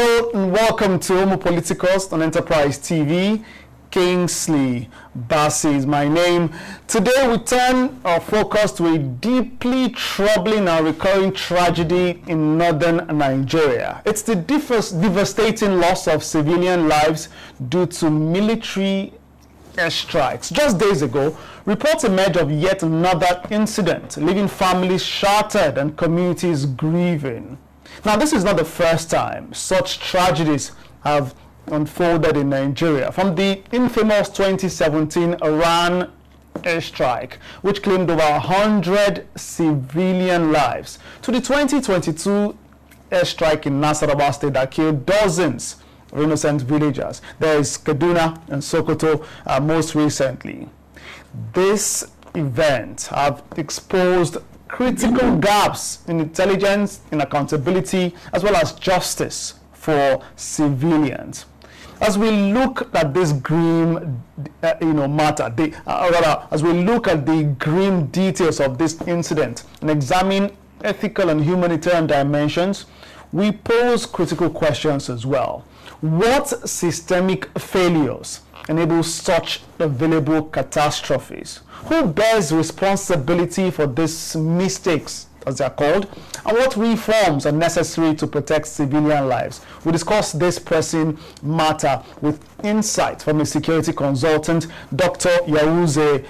Hello and welcome to Homo Politicus on Enterprise TV. Kingsley Bassi is my name. Today we turn our focus to a deeply troubling and recurring tragedy in northern Nigeria. It's the devastating loss of civilian lives due to military airstrikes. Just days ago, reports emerged of yet another incident, leaving families shattered and communities grieving. Now, this is not the first time such tragedies have unfolded in Nigeria. From the infamous 2017 Iran airstrike, which claimed over 100 civilian lives, to the 2022 airstrike in Nasarawa State that killed dozens of innocent villagers. There is Kaduna and Sokoto most recently. This event have exposed critical gaps in intelligence, in accountability, as well as justice for civilians. As we look at this grim, matter, as we look at the grim details of this incident and examine ethical and humanitarian dimensions, we pose critical questions as well. What systemic failures enable such available catastrophes? Who bears responsibility for these mistakes, as they are called, and what reforms are necessary to protect civilian lives? We discuss this pressing matter with insight from a security consultant, Dr. Yahuza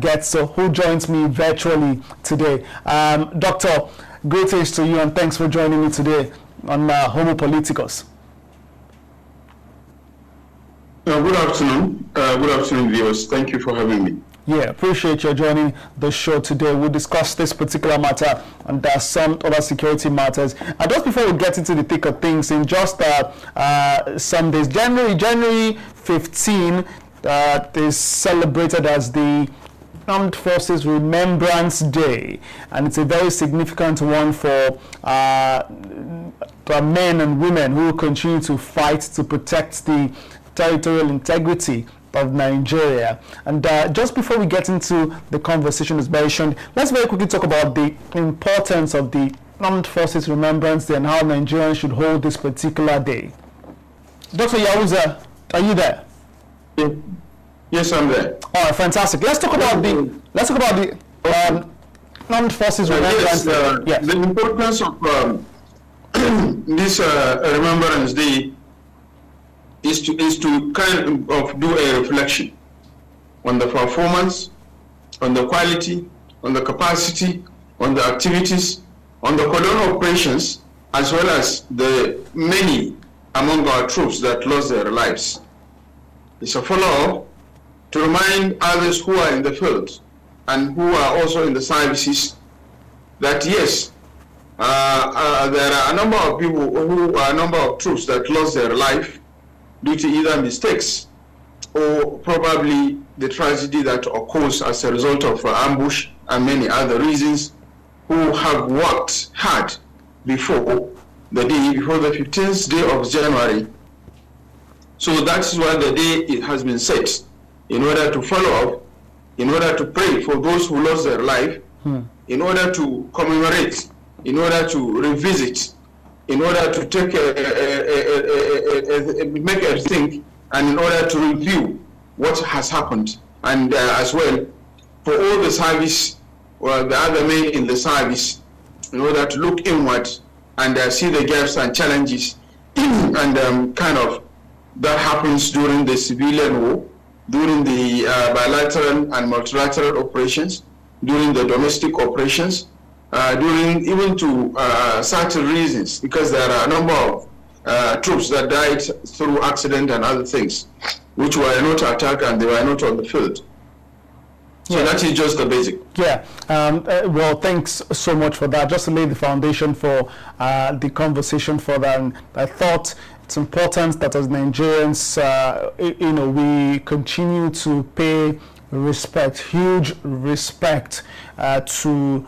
Getso, who joins me virtually today. Doctor, greetings to you and thanks for joining me today on Homo Politicus. Good afternoon. Good afternoon, viewers. Thank you for having me. Yeah, appreciate you joining the show today. We'll discuss this particular matter and some other security matters. Just before we get into the thick of things, in just some days, January 15 is celebrated as the Armed Forces Remembrance Day, and it's a very significant one for men and women who continue to fight to protect the territorial integrity of Nigeria. And just before we get into the conversation as mentioned, let's very quickly talk about the importance of the Armed Forces Remembrance Day and how Nigerians should hold this particular day. Dr. Yahuza, are you there? Yes, I'm there. All right, fantastic. Let's talk about the Armed Forces Remembrance Day. Yes. The importance of this Remembrance Day is to kind of do a reflection on the performance, on the quality, on the capacity, on the activities, on the cordon operations, as well as the many among our troops that lost their lives. It's a follow-up to remind others who are in the field and who are also in the services that yes, there are a number of people a number of troops that lost their life due to either mistakes or probably the tragedy that occurs as a result of ambush and many other reasons, who have worked hard before the 15th day of January. So that's why the day it has been set, in order to follow up, in order to pray for those who lost their life, in order to commemorate, in order to revisit, in order to take make a think, and in order to review what has happened, and as well for all the service or the other men in the service, in order to look inward and see the gaps and challenges and kind of that happens during the civilian war, during the bilateral and multilateral operations, during the domestic operations, during even to certain reasons, because there are a number of troops that died through accident and other things, which were not attacked and they were not on the field. So that is just the basic. Yeah. Well, thanks so much for that. Just to lay the foundation for the conversation further. And I thought it's important that as Nigerians, we continue to pay respect, huge respect to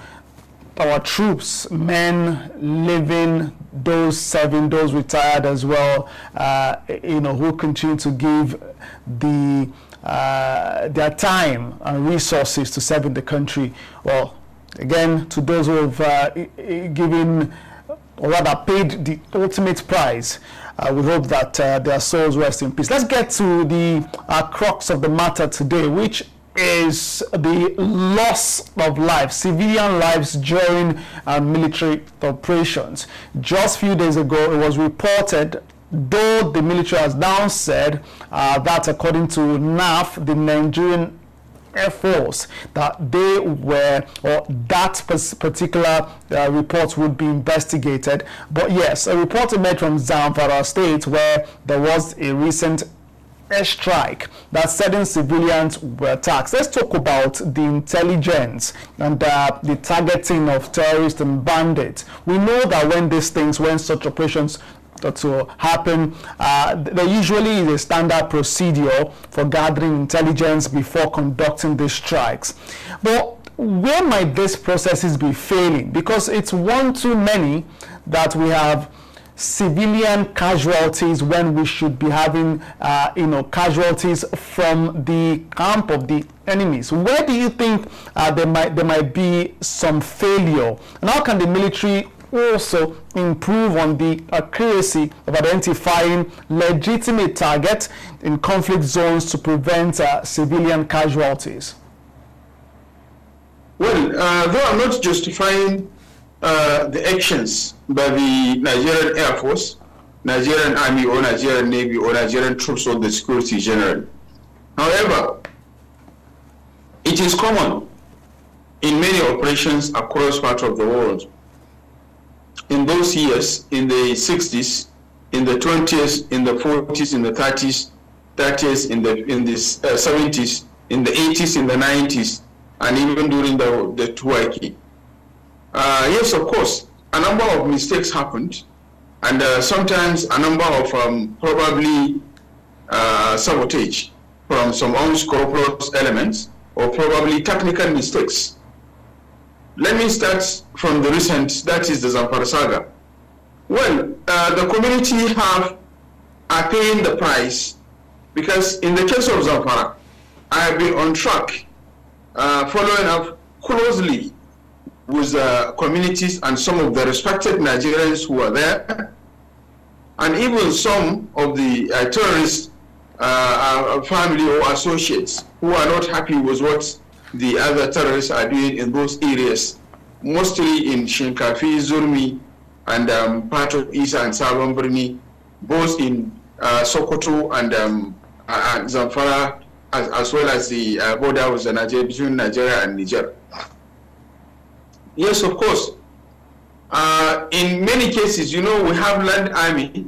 our troops, men living, those serving, those retired as well, who continue to give their time and resources to serve in the country. Well, again, to those who have given or rather paid the ultimate price. We hope that their souls rest in peace. Let's get to the crux of the matter today, which is the loss of life, civilian lives during military operations. Just a few days ago, it was reported, though the military has now said that according to NAF, the Nigerian Air Force, that they were, or that particular report would be investigated. But yes, a report emerged from Zamfara State where there was a recent airstrike that certain civilians were attacked. Let's talk about the intelligence and the targeting of terrorists and bandits. We know that when such operations to happen, there usually is a standard procedure for gathering intelligence before conducting these strikes. But where might these processes be failing? Because it's one too many that we have civilian casualties when we should be having casualties from the camp of the enemies. Where do you think there might be some failure, and how can the military also improve on the accuracy of identifying legitimate targets in conflict zones to prevent civilian casualties? Well, though I'm not justifying the actions by the Nigerian Air Force, Nigerian Army, or Nigerian Navy, or Nigerian troops, or the security general. However, it is common in many operations across parts of the world. In those years, in the 60s, in the 20s, in the 40s, in the 30s, in the 70s, in the 80s, in the 90s, and even during the Tuareg. Yes, of course, a number of mistakes happened, and sometimes a number of probably sabotage from some unscrupulous elements, or probably technical mistakes. Let me start from the recent, that is the Zamfara saga. Well, the community are paying the price, because in the case of Zamfara, I have been on track, following up closely with communities and some of the respected Nigerians who are there, and even some of the terrorist family or associates who are not happy with what the other terrorists are doing in those areas, mostly in Shinkafi, Zurmi, and part of Isa and Sabon Birni, both in Sokoto and Zamfara, as well as the border with Nigeria, between Nigeria and Niger. Yes, of course. In many cases, we have land army,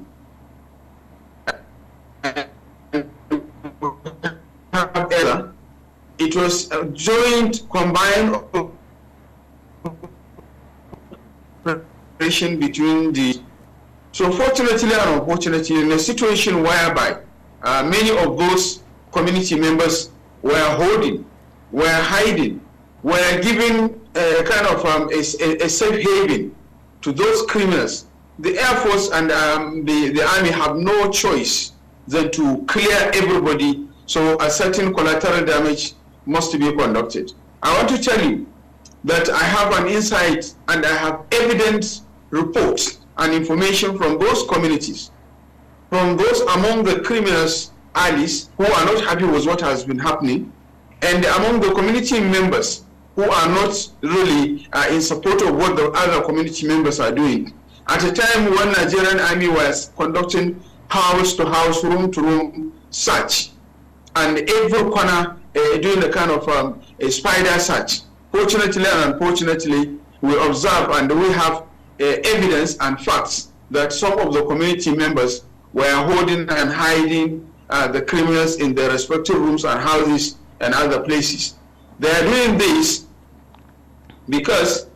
it was a joint, combined operation between the. So fortunately and unfortunately, in a situation whereby many of those community members were holding, were hiding, were giving a kind of a safe haven to those criminals, the Air Force and the Army have no choice than to clear everybody, so a certain collateral damage must be conducted. I want to tell you that I have an insight and I have evidence, reports and information from those communities, from those among the criminals, allies, who are not happy with what has been happening, and among the community members who are not really in support of what the other community members are doing. At a time when Nigerian Army was conducting house to house, room to room search, and every corner doing a kind of a spider search. Fortunately and unfortunately, we observe and we have evidence and facts that some of the community members were holding and hiding the criminals in their respective rooms and houses and other places. They are doing this because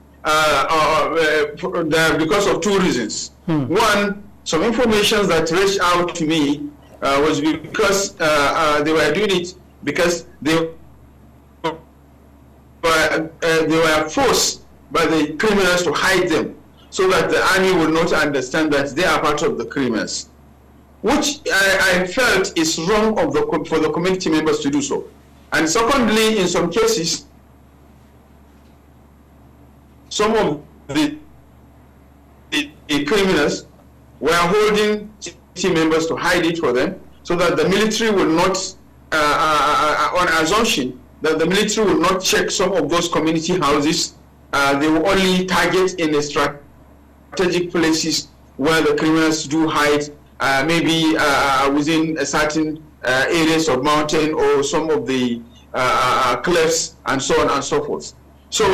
of two reasons. One, some information that reached out to me was because they were doing it because they were forced by the criminals to hide them, so that the army will not understand that they are part of the criminals, which I felt is wrong for the community members to do so. And secondly, in some cases, some of the criminals were holding team members to hide it for them, so that the military will not, on assumption that the military will not check some of those community houses. They will only target in the strategic places where the criminals do hide, maybe within a certain areas of mountain or some of the cliffs and so on and so forth. So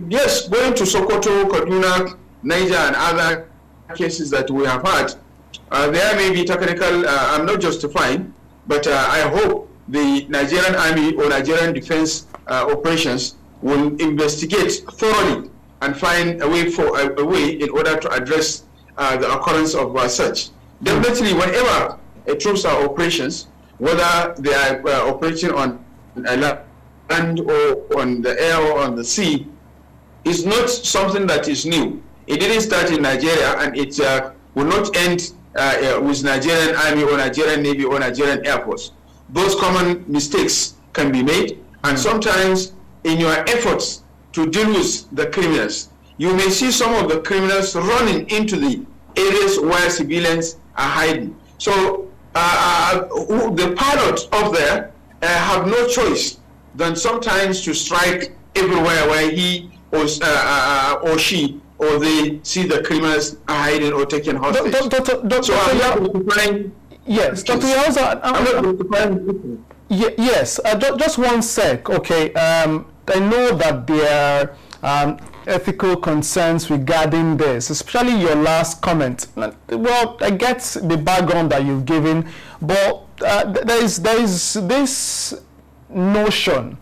yes, going to Sokoto, Kaduna, Niger and other cases that we have had, there may be technical, I'm not justifying, but I hope the Nigerian Army or Nigerian Defense Operations will investigate thoroughly and find a way in order to address the occurrence of such. Definitely, whenever troops are operations, whether they are operating on land or on the air or on the sea, is not something that is new. It didn't start in Nigeria, and it will not end with Nigerian Army or Nigerian Navy or Nigerian Air Force. Those common mistakes can be made, and sometimes in your efforts to deal with the criminals, you may see some of the criminals running into the areas where civilians are hiding. So the pilots up there have no choice than sometimes to strike everywhere where he or she or they see the criminals are hiding or taken hostage. Yes, Dr. Yauza, yes, just one sec, okay. I know that there are ethical concerns regarding this, especially your last comment. Well, I get the background that you've given, but there is this notion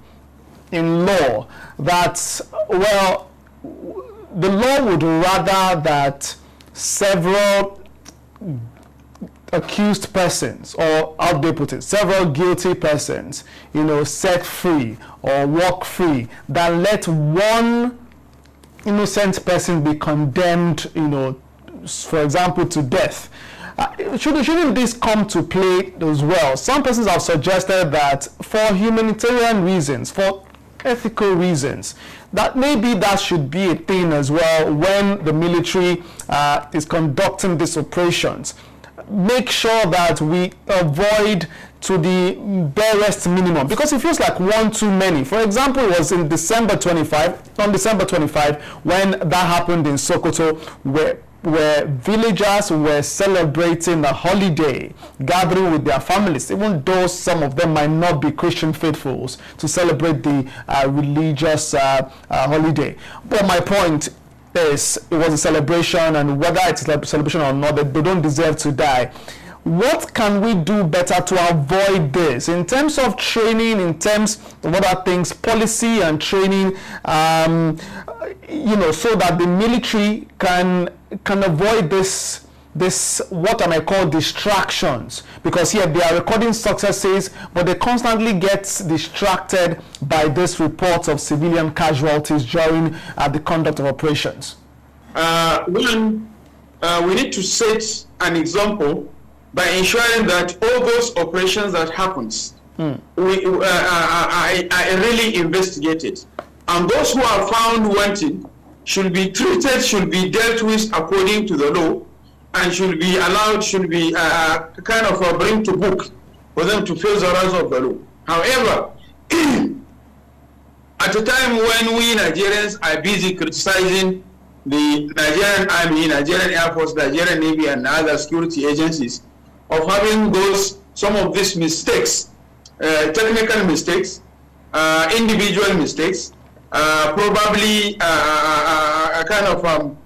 in law that, well, the law would rather that several accused persons, or how they put it, several guilty persons, set free or walk free, than let one innocent person be condemned, for example, to death. Shouldn't this come to play as well? Some persons have suggested that for humanitarian reasons, for ethical reasons, that maybe that should be a thing as well when the military is conducting these operations. Make sure that we avoid to the barest minimum, because it feels like one too many. For example, it was on December 25, when that happened in Sokoto, where villagers were celebrating a holiday, gathering with their families, even though some of them might not be Christian faithfuls, to celebrate the religious holiday. But my point is, it was a celebration, and whether it's a celebration or not, they don't deserve to die. What can we do better to avoid this in terms of training, in terms of other things, policy and training, so that the military can avoid this what I might call distractions? Because here they are recording successes, but they constantly get distracted by these reports of civilian casualties during the conduct of operations. We need to set an example by ensuring that all those operations that happens are really investigated, and those who are found wanting should be treated, should be dealt with according to the law, and should be allowed, should be bring to book for them to face the wrath of the law. However, at a time when we Nigerians are busy criticizing the Nigerian Army, Nigerian Air Force, Nigerian Navy, and other security agencies of having some of these mistakes, technical mistakes, individual mistakes, probably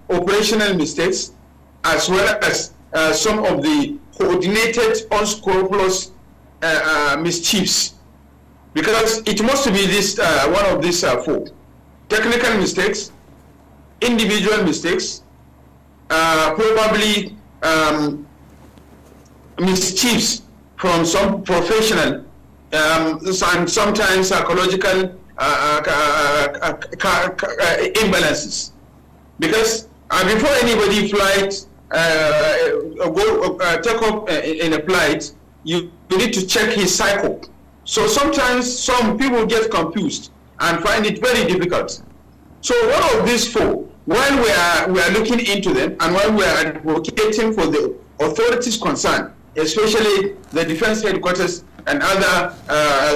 operational mistakes, as well as some of the coordinated, unscrupulous mischiefs. Because it must be this one of these four: technical mistakes, individual mistakes, probably mischiefs from some professional and sometimes psychological imbalances. Because before anybody take up in a flight, you need to check his cycle. So sometimes some people get confused and find it very difficult. So one of these four, while we are looking into them and while we are advocating for the authorities concerned, especially the defense headquarters and other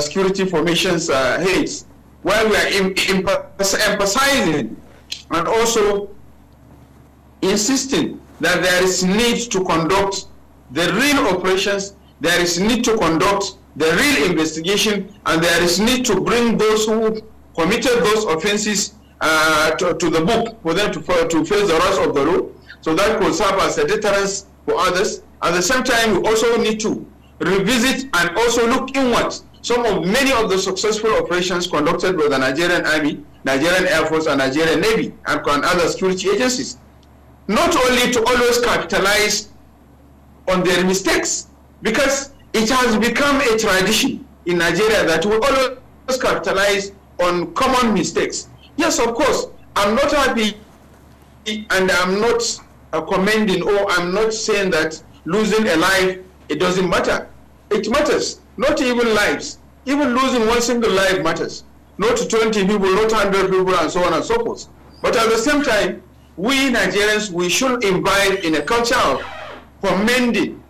security formations heads, while we are emphasizing and also insisting that there is need to conduct the real operations, there is need to conduct the real investigation, and there is need to bring those who committed those offenses to the book for them to face the wrath of the law. So that could serve as a deterrence for others. At the same time, we also need to revisit and also look inward many of the successful operations conducted by the Nigerian Army, Nigerian Air Force, and Nigerian Navy, and other security agencies. Not only to always capitalize on their mistakes, because it has become a tradition in Nigeria that we always capitalize on common mistakes. Yes, of course, I'm not happy and I'm not commending, or I'm not saying that losing a life, it doesn't matter. It matters. Not even lives. Even losing one single life matters. Not 20 people, not 100 people, and so on and so forth. But at the same time, we Nigerians, we should imbibe in a culture of commending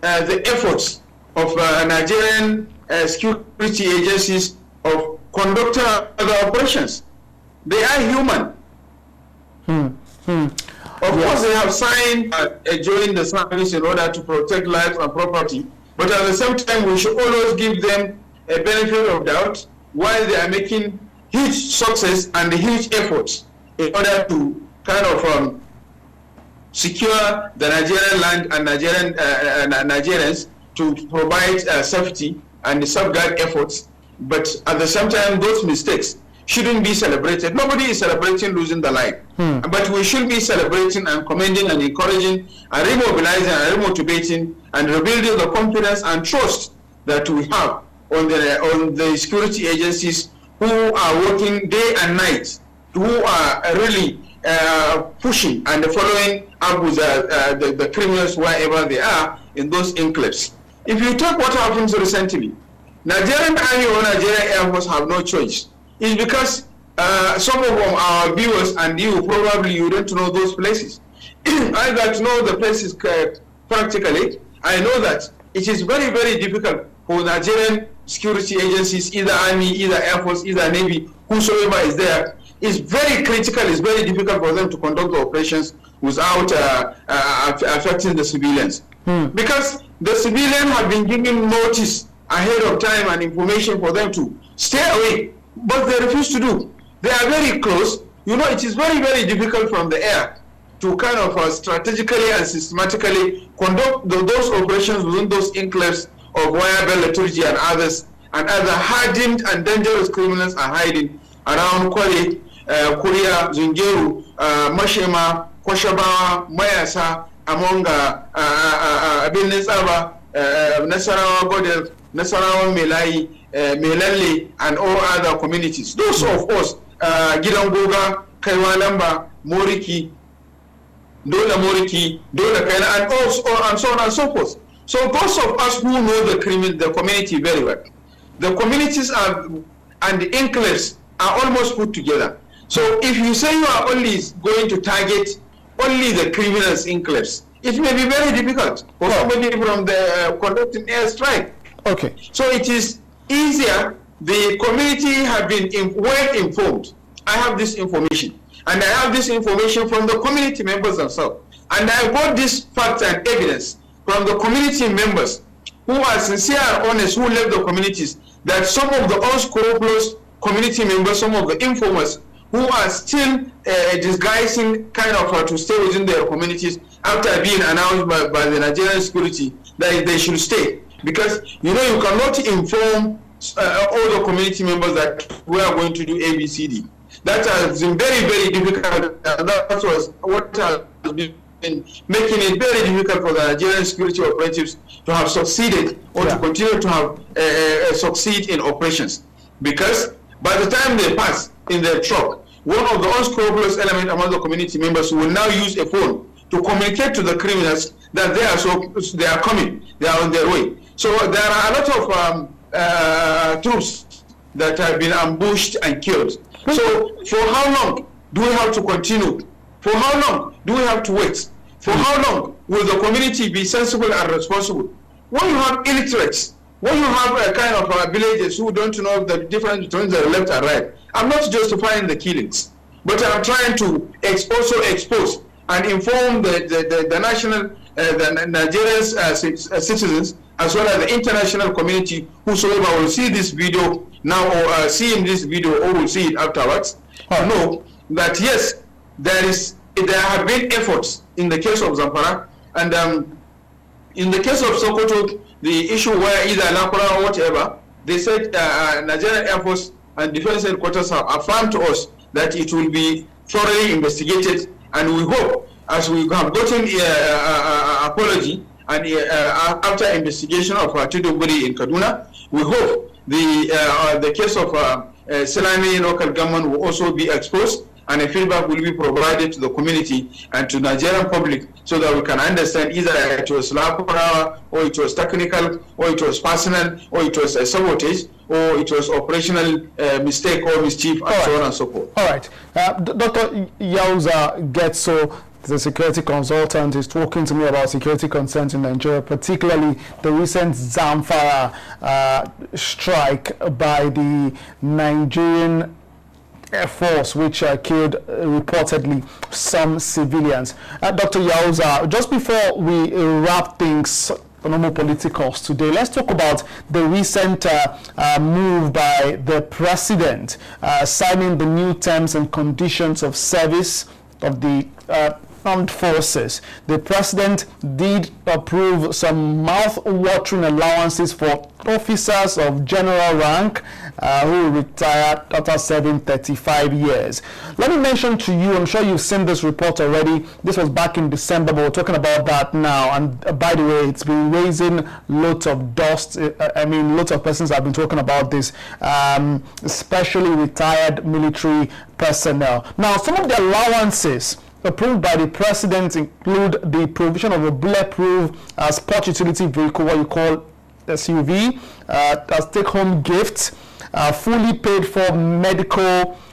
the efforts of Nigerian security agencies of conducting other operations. They are human. Of course, they have signed join the service in order to protect lives and property, but at the same time, we should always give them a benefit of doubt while they are making huge success and huge efforts in order to kind of secure the Nigerian land and Nigerians to provide safety and safeguard efforts. But at the same time, those mistakes shouldn't be celebrated. Nobody is celebrating losing the life. But we should be celebrating and commending and encouraging and remobilizing and remotivating and rebuilding the confidence and trust that we have on the security agencies who are working day and night, who are really pushing and following up with the criminals wherever they are in those enclaves. If you take what happens recently, Nigerian Army or Nigerian Air Force have no choice. It's because some of our viewers and you probably you don't know those places. I got to know the places practically. I know that it is very, very difficult for Nigerian security agencies, either Army, either Air Force, either Navy, whosoever is there. It's very critical, it's very difficult for them to conduct the operations without affecting the civilians. Because the civilians have been given notice ahead of time and information for them to stay away, but they refuse to do. They are very close. You know, it is very, very difficult from the air to kind of strategically and systematically conduct those operations within those enclaves of where Bell Liturgy and others and other hardened and dangerous criminals are hiding around Kwale, Korea, Zungeru, Mashema, Kwashabawa, Mayasa, among Benin Saba, Nasarawa Godel, Nasarawa Melai, Melale, and all other communities. Those of us, Gidangoga, Kaiwalamba, Moriki, Dola Moriki, Dola Kaina, and so on and so forth. So those of us who know the community very well, the communities and the enclaves are almost put together. So if you say you are only going to target only the criminals enclaves, it may be very difficult for somebody from the conducting airstrike. Okay. So it is easier. The community have been well informed. I have this information, and I have this information from the community members themselves, and I got this facts and evidence from the community members who are sincere and honest, who left the communities, that some of the unscrupulous community members, some of the informers who are still disguising kind of to stay within their communities after being announced by the Nigerian security that they should stay. Because, you know, you cannot inform all the community members that we are going to do ABCD. That has been very, very difficult. That was what has been making it very difficult for the Nigerian security operatives to have succeeded or to continue to have succeed in operations. Because by the time they pass in their truck, one of the unscrupulous elements among the community members will now use a phone to communicate to the criminals that they are coming, they are on their way. So there are a lot of troops that have been ambushed and killed. So for how long do we have to continue For how long do we have to wait? For how long will the community be sensible and responsible? When you have illiterates, when you have a kind of villagers who don't know the difference between the left and right, I'm not justifying the killings, but I'm trying to also expose and inform the national, the Nigerian citizens, as well as the international community, whosoever will see this video now or see in this video or will see it afterwards, to know that yes, there have been efforts in the case of Zamfara, and in the case of Sokoto, the issue where either Lakura or whatever, they said Nigerian Air Force and Defense Headquarters have affirmed to us that it will be thoroughly investigated, and we hope, as we have gotten apology and after investigation of Tidoburi in Kaduna, we hope the case of Selami local government will also be exposed, and a feedback will be provided to the community and to Nigerian public, so that we can understand either it was Lakura, or it was technical, or it was personal, or it was a sabotage, or it was operational mistake or mischief, and so on and so forth. All right. Dr. Yauza Getso, the security consultant, is talking to me about security concerns in Nigeria, particularly the recent Zamfara strike by the Nigerian Air Force, which killed reportedly some civilians. Dr. Yauza, just before we wrap things on normal politicals today, let's talk about the recent move by the president signing the new terms and conditions of service of the armed forces. The president did approve some mouth-watering allowances for officers of general rank who retired after serving 35 years. Let me mention to you, I'm sure you've seen this report already. This was back in December, but we're talking about that now. And by the way, it's been raising lots of dust. Lots of persons have been talking about this, especially retired military personnel. Now, some of the allowances approved by the president include the provision of a bulletproof sport utility vehicle, what you call SUV, as take-home gifts, fully paid for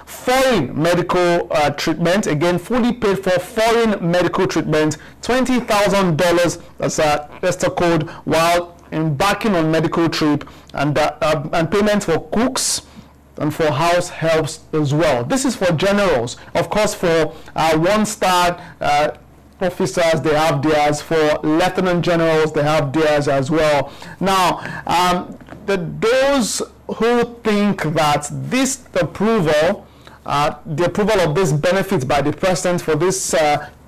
foreign medical treatment. Again, fully paid for foreign medical treatment, $20,000 as a extra code while embarking on medical trip, and payment for cooks and for house helps as well. This is for generals. Of course, for one-star officers, they have theirs. For lieutenant generals, they have theirs as well. Now, those who think that this approval, the approval of this benefit by the president for this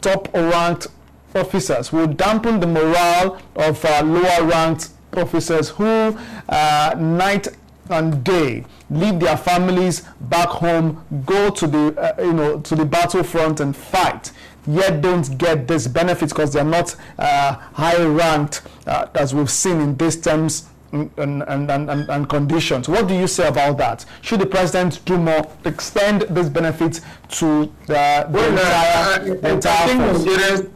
top-ranked officers will dampen the morale of lower-ranked officers who night and day leave their families back home, go to the to the battlefront and fight, yet don't get this benefit because they're not high ranked as we've seen in these terms and conditions. What do you say about that? Should the president do more, extend this benefit to the entire force?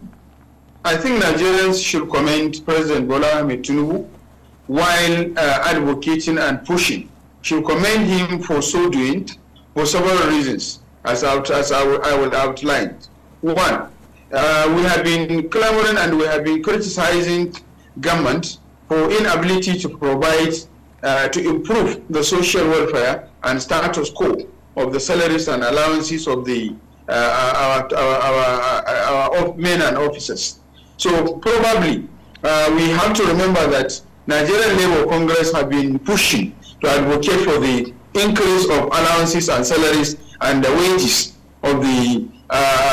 I think Nigerians should commend President Bola Ahmed Tinubu while advocating and pushing. Should commend him for so doing for several reasons, as I will outline. One, we have been clamoring and we have been criticizing government for inability to provide, to improve the social welfare and status quo of the salaries and allowances of the our men and officers. So probably we have to remember that Nigerian Labour Congress have been pushing to advocate for the increase of allowances and salaries and the wages of the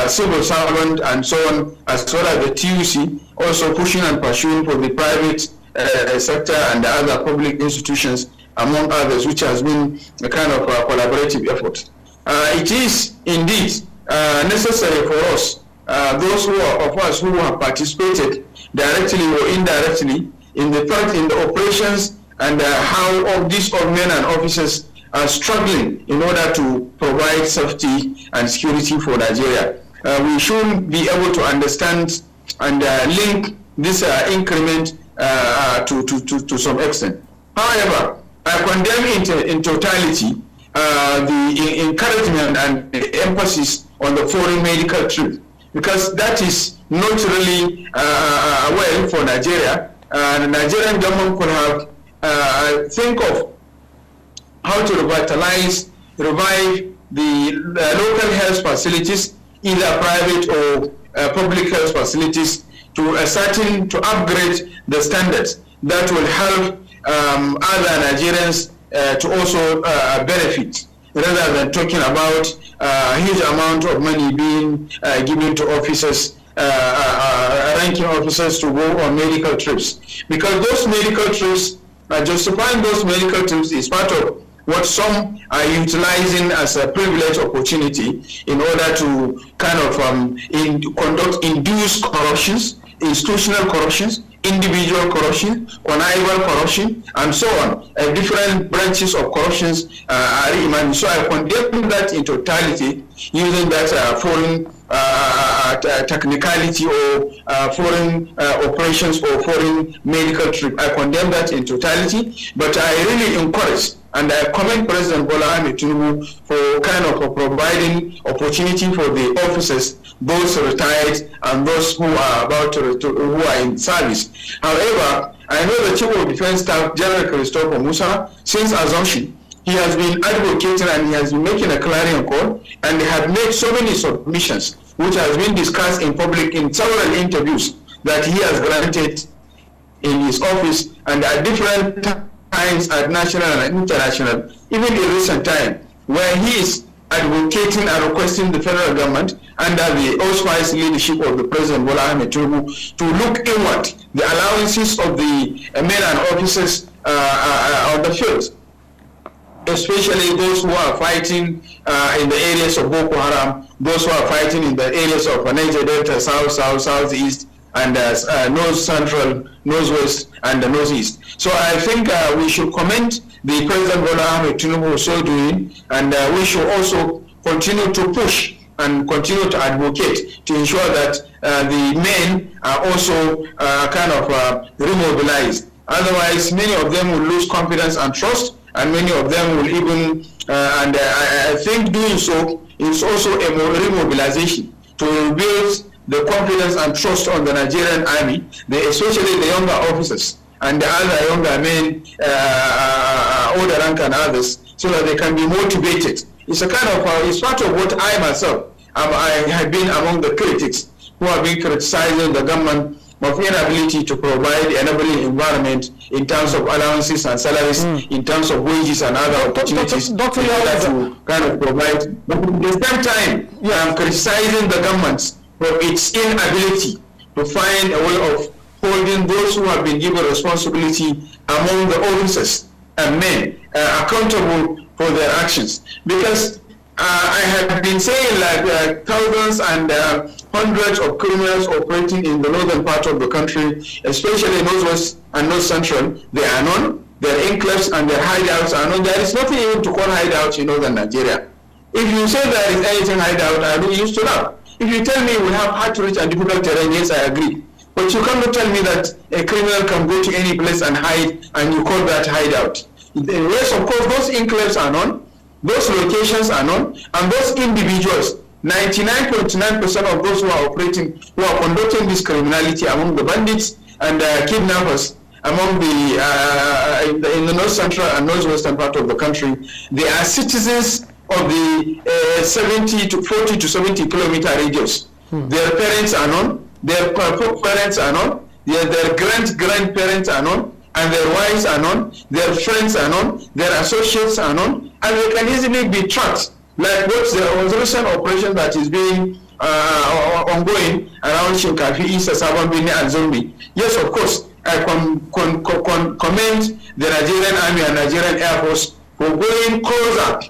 civil servant and so on, as well as the TUC, also pushing and pursuing for the private sector and the other public institutions, among others, which has been a kind of collaborative effort. It is indeed necessary for us, those of us who have participated directly or indirectly in the operations and how all these men and officers are struggling in order to provide safety and security for Nigeria. We should be able to understand and link this increment to some extent. However, I condemn in totality the encouragement and the emphasis on the foreign medical trip. because that is not really well for Nigeria. The Nigerian government could have think of how to revive the local health facilities, either private or public health facilities, to upgrade the standards that will help other Nigerians to also benefit, rather than talking about a huge amount of money being given to officers, ranking officers to go on medical trips. Because those medical trips, justifying those medical trips is part of what some are utilizing as a privileged opportunity in order to kind of induce corruptions, institutional corruptions, individual corruption, connival corruption, and so on. Different branches of corruptions are imagined. So I condemn that in totality, using that foreign technicality or foreign operations or foreign medical trip. I condemn that in totality, but I really encourage and I commend President Bola Ahmed Tinubu for kind of providing opportunity for the officers, those retired and those who are who are in service. However, I know the Chief of Defense Staff, General Christopher Musa, since assumption, he has been advocating and he has been making a clarion call, and they have made so many submissions, which has been discussed in public in several interviews that he has granted in his office and at different times at national and international, even in recent time, where he is advocating and requesting the federal government under the auspicious leadership of the President Bola Ahmed Tinubu to look inward the allowances of the men and officers on the field, especially those who are fighting in the areas of Boko Haram, those who are fighting in the areas of Niger Delta, Southeast, and North Central, Northwest, and the Northeast. So I think we should commend the President Bola Ahmed Tinubu so doing, and we should also continue to push and continue to advocate to ensure that the men are also kind of remobilized. Otherwise, many of them will lose confidence and trust, and many of them will even, and I think doing so is also a remobilization to rebuild the confidence and trust on the Nigerian army, especially the younger officers and the other younger men, older rank and others, so that they can be motivated. It's a kind of, it's part of what I myself, I have been among the critics who have been criticizing the government of inability to provide enabling environment in terms of allowances and salaries, in terms of wages and other opportunities, Dr. to kind of provide. But at the same time, I'm criticizing the government for its inability to find a way of holding those who have been given responsibility among the officers and men accountable for their actions. Because I have been saying like thousands and hundreds of criminals operating in the northern part of the country, especially Northwest and North Central, they are known, their enclaves and their hideouts are known. There is nothing even to call hideouts in northern Nigeria. If you say there is anything hideout, I don't used to know. If you tell me we have hard to reach and difficult terrain, yes, I agree. But you cannot tell me that a criminal can go to any place and hide, and you call that hideout. Yes, of course, those enclaves are known, those locations are known, and those individuals, 99.9% of those who are operating, who are conducting this criminality among the bandits and kidnappers, among the in the North Central and Northwestern part of the country, they are citizens of the 40 to 70 kilometer radius. Their parents are known, their parents are known, their grandparents are known, and their wives are known, their friends are known, their associates are known, and they can easily be tracked. Like what's the recent operation that is being ongoing around Shinkafi, East Saban, Bini, and Zombi. Yes, of course, I commend the Nigerian Army and Nigerian Air Force for going closer,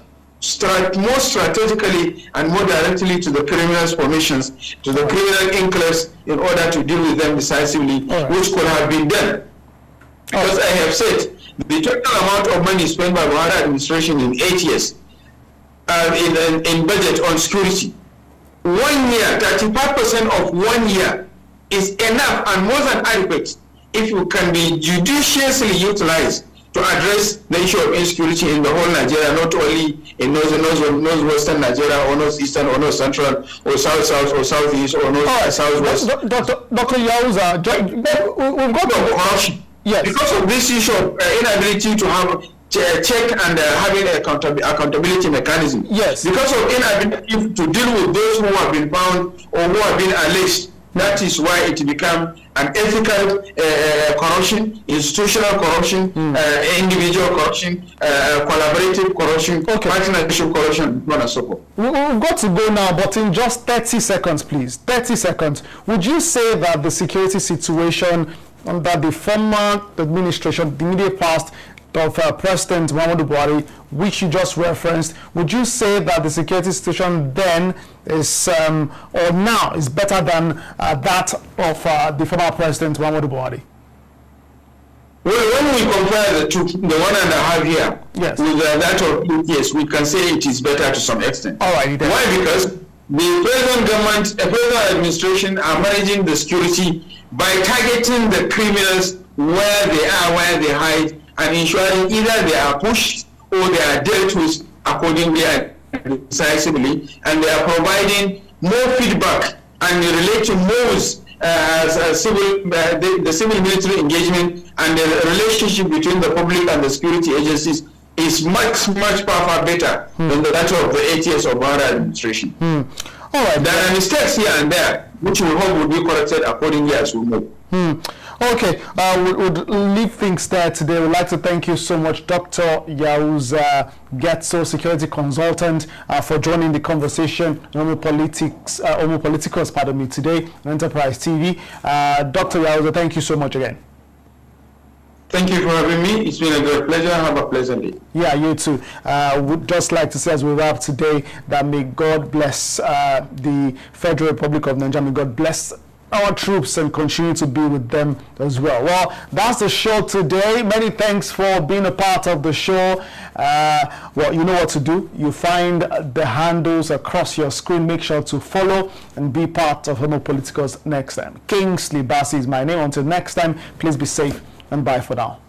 more strategically and more directly to the criminal formations, to the criminal enclaves, in order to deal with them decisively, which could have been done. Because I have said, the total amount of money spent by Buhari administration in 8 years in budget on security, 1 year, 35% of 1 year is enough and more than adequate if you can be judiciously utilized to address the issue of insecurity in the whole Nigeria, not only in northwestern Nigeria or northeastern or north central or south or southeast or north southwest. Dr. Yauza, we've got corruption. Yes. Because of this issue of inability to have check and having accountability mechanism. Yes. Because of inability to deal with those who have been found or who have been alleged. That is why it became an ethical corruption, institutional corruption, individual corruption, collaborative corruption, partnership corruption, so on and so forth. We've got to go now, but in just 30 seconds, please. 30 seconds. Would you say that the security situation under the former administration, the immediate past of President Muhammadu Buhari, which you just referenced, would you say that the security situation then is, or now, is better than that of the former President Muhammadu Buhari? Well, when we compare the two, the 1.5 year yes. with that of yes, we can say it is better to some extent. All right. Why? Because the present government, present administration are managing the security by targeting the criminals where they are, where they hide, and ensuring either they are pushed or they are dealt with accordingly and decisively, and they are providing more feedback and relating more with the civil military engagement, and the relationship between the public and the security agencies is much far better than that of the 8 years of our administration. All right. There are mistakes here and there, which we hope will be corrected accordingly as we move. Okay, we'll leave things there today. We'd like to thank you so much, Dr. Yauza Getso, security consultant, for joining the conversation on Politicals, pardon me, today on Enterprise TV. Dr. Yauza, thank you so much again. Thank you for having me. It's been a great pleasure. Have a pleasant day. Yeah, you too. Would just like to say as we wrap today that may God bless the Federal Republic of Nigeria. May God bless our troops and continue to be with them as well. Well, that's the show today. Many thanks for being a part of the show. Well, you know what to do. You find the handles across your screen. Make sure to follow and be part of Homo Politicals next time. Kingsley Bassi is my name. Until next time, please be safe and bye for now.